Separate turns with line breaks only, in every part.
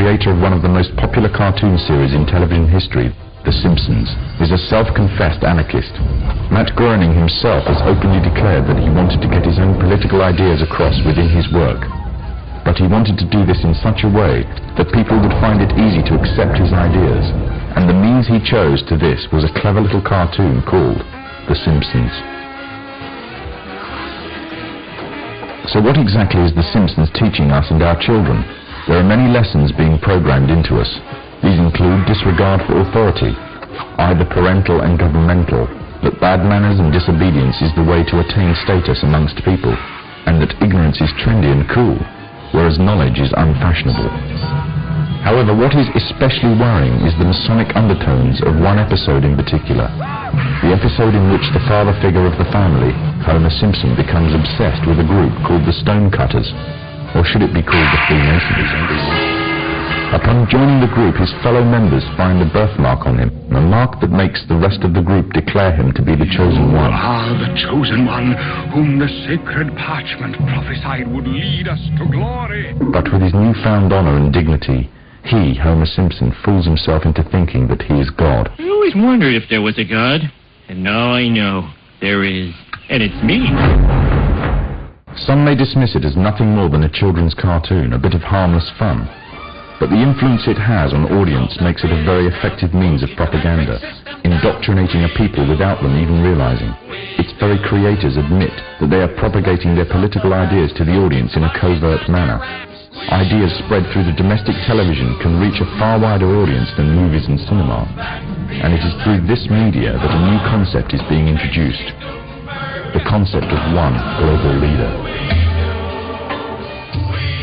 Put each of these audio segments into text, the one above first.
creator of one of the most popular cartoon series in television history, The Simpsons, is a self-confessed anarchist. Matt Groening himself has openly declared that he wanted to get his own political ideas across within his work. But he wanted to do this in such a way that people would find it easy to accept his ideas, and the means he chose to this was a clever little cartoon called The Simpsons. So what exactly is The Simpsons teaching us and our children? There are many lessons being programmed into us. These include disregard for authority, either parental and governmental, that bad manners and disobedience is the way to attain status amongst people, and that ignorance is trendy and cool, whereas knowledge is unfashionable. However, what is especially worrying is the Masonic undertones of one episode in particular, the episode in which the father figure of the family, Homer Simpson, becomes obsessed with a group called the Stonecutters, or should it be called the Freemasons? Upon joining the group, his fellow members find a birthmark on him, a mark that makes the rest of the group declare him to be the chosen one.
Ah, the chosen one, whom the sacred parchment prophesied would lead us to glory.
But with his newfound honor and dignity, he, Homer Simpson, fools himself into thinking that he is God.
I always wondered if there was a God, and now I know there is, and it's me.
Some may dismiss it as nothing more than a children's cartoon, a bit of harmless fun. But the influence it has on audience makes it a very effective means of propaganda, indoctrinating a people without them even realizing. Its very creators admit that they are propagating their political ideas to the audience in a covert manner. Ideas spread through the domestic television can reach a far wider audience than movies and cinema, and it is through this media that a new concept is being introduced, the concept of one global leader.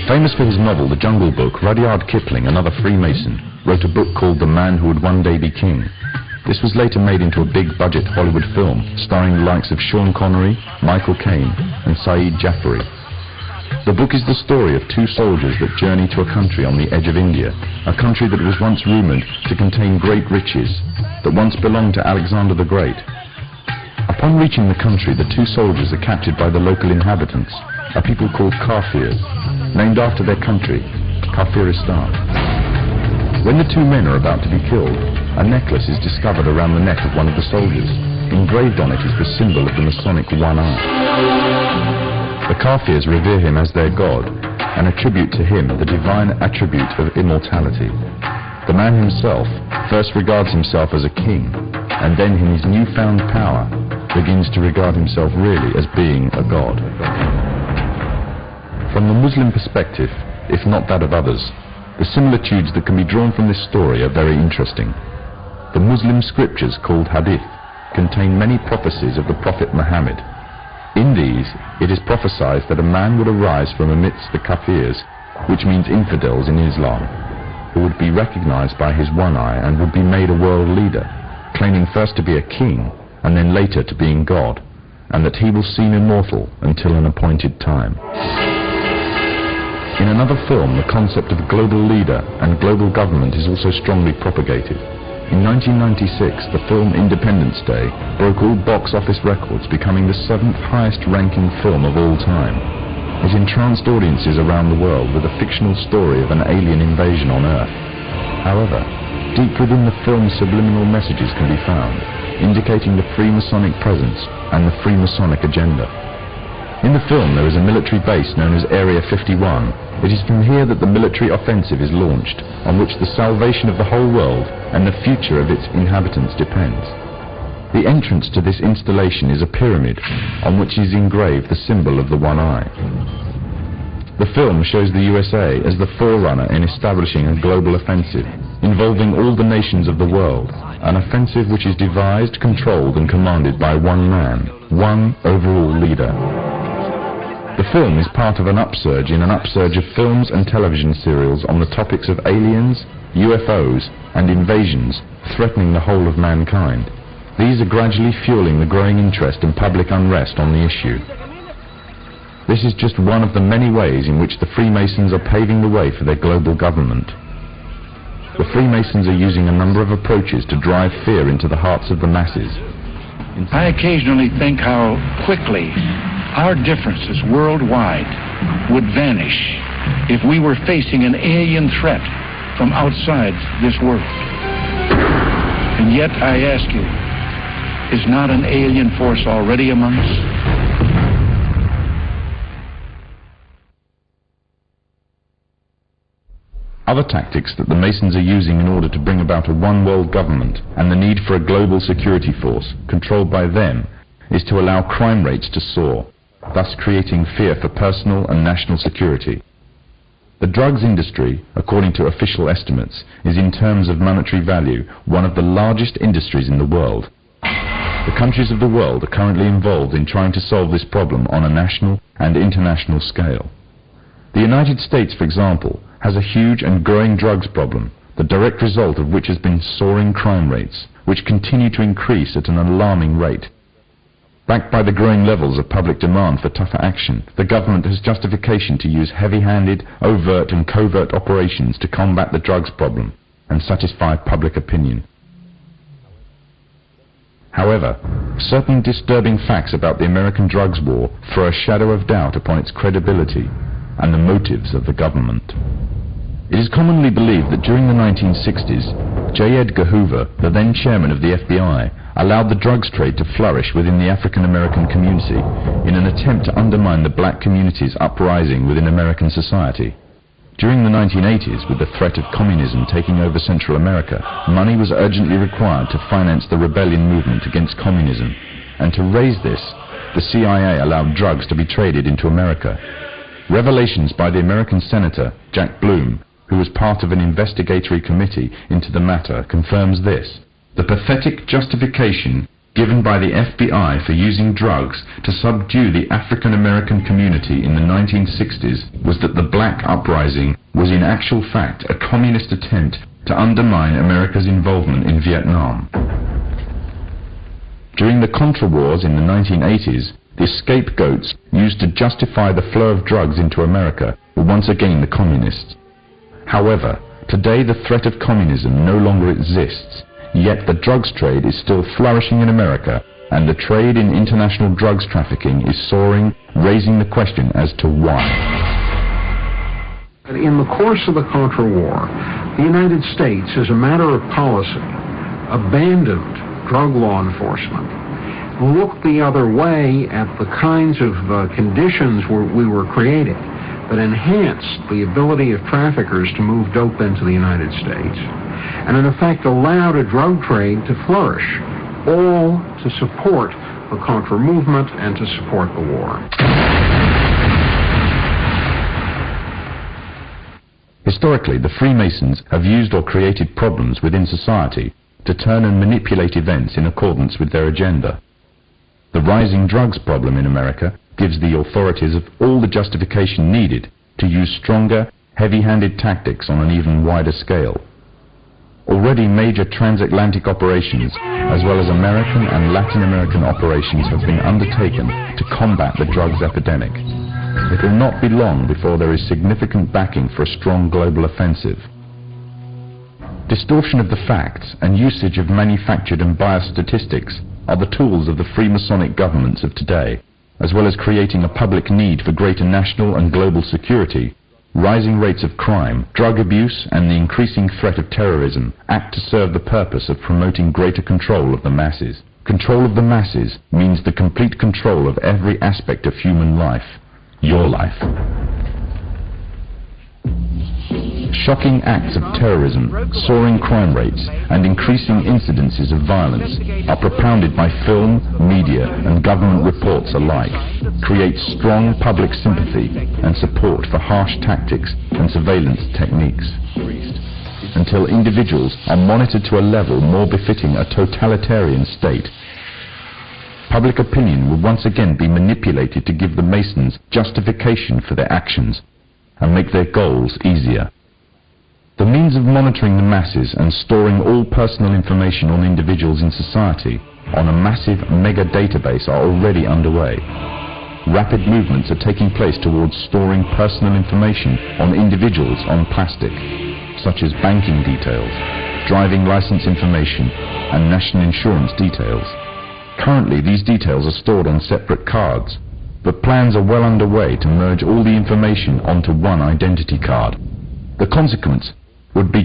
Famous for his novel The Jungle Book, Rudyard Kipling, another Freemason, wrote a book called The Man Who Would One Day Be King. This was later made into a big-budget Hollywood film, starring the likes of Sean Connery, Michael Caine, and Saeed Jaffari. The book is the story of two soldiers that journey to a country on the edge of India, a country that was once rumoured to contain great riches, that once belonged to Alexander the Great. Upon reaching the country, the two soldiers are captured by the local inhabitants, a people called Kafirs, named after their country, Kafiristan. When the two men are about to be killed, a necklace is discovered around the neck of one of the soldiers. Engraved on it is the symbol of the Masonic one eye. The Kafirs revere him as their god and attribute to him the divine attribute of immortality. The man himself first regards himself as a king, and then in his newfound power begins to regard himself really as being a god. From the Muslim perspective, if not that of others, the similitudes that can be drawn from this story are very interesting. The Muslim scriptures, called Hadith, contain many prophecies of the Prophet Muhammad. In these, it is prophesied that a man would arise from amidst the Kafirs, which means infidels in Islam, who would be recognized by his one eye and would be made a world leader, claiming first to be a king and then later to being God, and that he will seem immortal until an appointed time. In another film, the concept of global leader and global government is also strongly propagated. In 1996, the film Independence Day broke all box office records, becoming the 7th highest ranking film of all time. It entranced audiences around the world with a fictional story of an alien invasion on Earth. However, deep within the film's subliminal messages can be found, indicating the Freemasonic presence and the Freemasonic agenda. In the film, there is a military base known as Area 51. It is from here that the military offensive is launched, on which the salvation of the whole world and the future of its inhabitants depends. The entrance to this installation is a pyramid, on which is engraved the symbol of the one eye. The film shows the USA as the forerunner in establishing a global offensive, involving all the nations of the world, an offensive which is devised, controlled and commanded by one man, one overall leader. The film is part of an upsurge in an upsurge of films and television serials on the topics of aliens, UFOs, and invasions threatening the whole of mankind. These are gradually fueling the growing interest and public unrest on the issue. This is just one of the many ways in which the Freemasons are paving the way for their global government. The Freemasons are using a number of approaches to drive fear into the hearts of the masses.
I occasionally think how quickly our differences worldwide would vanish if we were facing an alien threat
from outside this world. And yet, I ask you, is not an alien force already among us?
Other tactics that the Masons are using in order to bring about a one-world government and the need for a global security force controlled by them is to allow crime rates to soar, thus creating fear for personal and national security. The drugs industry, according to official estimates, is in terms of monetary value one of the largest industries in the world. The countries of the world are currently involved in trying to solve this problem on a national and international scale. The United States, for example, has a huge and growing drugs problem, the direct result of which has been soaring crime rates, which continue to increase at an alarming rate. Backed by the growing levels of public demand for tougher action, the government has justification to use heavy-handed, overt and covert operations to combat the drugs problem and satisfy public opinion. However, certain disturbing facts about the American drugs war throw a shadow of doubt upon its credibility and the motives of the government. It is commonly believed that during the 1960s, J. Edgar Hoover, the then chairman of the FBI, allowed the drugs trade to flourish within the African American community in an attempt to undermine the black community's uprising within American society. During the 1980s, with the threat of communism taking over Central America, money was urgently required to finance the rebellion movement against communism, and to raise this, the CIA allowed drugs to be traded into America. Revelations by the American Senator, Jack Bloom, who was part of an investigatory committee into the matter, confirms this. The pathetic justification given by the FBI for using drugs to subdue the African American community in the 1960s was that the black uprising was in actual fact a communist attempt to undermine America's involvement in Vietnam. During the Contra Wars in the 1980s, the scapegoats used to justify the flow of drugs into America were once again the communists. However, today the threat of communism no longer exists, yet the drugs trade is still flourishing in America, and the trade in international drugs trafficking is soaring, raising the question as to why.
In the course of the Contra War, the United States, as a matter of policy, abandoned drug law enforcement, looked the other way at the kinds of conditions we were creating that enhanced the ability of traffickers to move dope into the United States, and in effect allowed a drug trade to flourish, all to support the Contra movement and to support the war.
Historically, the Freemasons have used or created problems within society to turn and manipulate events in accordance with their agenda. The rising drugs problem in America gives the authorities of all the justification needed to use stronger, heavy-handed tactics on an even wider scale. Already major transatlantic operations, as well as American and Latin American operations, have been undertaken to combat the drugs epidemic. It will not be long before there is significant backing for a strong global offensive. Distortion of the facts and usage of manufactured and biased statistics are the tools of the Freemasonic governments of today, as well as creating a public need for greater national and global security. Rising rates of crime, drug abuse, and the increasing threat of terrorism act to serve the purpose of promoting greater control of the masses. Control of the masses means the complete control of every aspect of human life, your life. Shocking acts of terrorism, soaring crime rates, and increasing incidences of violence are propounded by film, media, and government reports alike, create strong public sympathy and support for harsh tactics and surveillance techniques, until individuals are monitored to a level more befitting a totalitarian state. Public opinion will once again be manipulated to give the Masons justification for their actions and make their goals easier. The means of monitoring the masses and storing all personal information on individuals in society on a massive mega database are already underway. Rapid movements are taking place towards storing personal information on individuals on plastic, such as banking details, driving license information, and national insurance details. Currently, these details are stored on separate cards, but plans are well underway to merge all the information onto one identity card. The consequence would be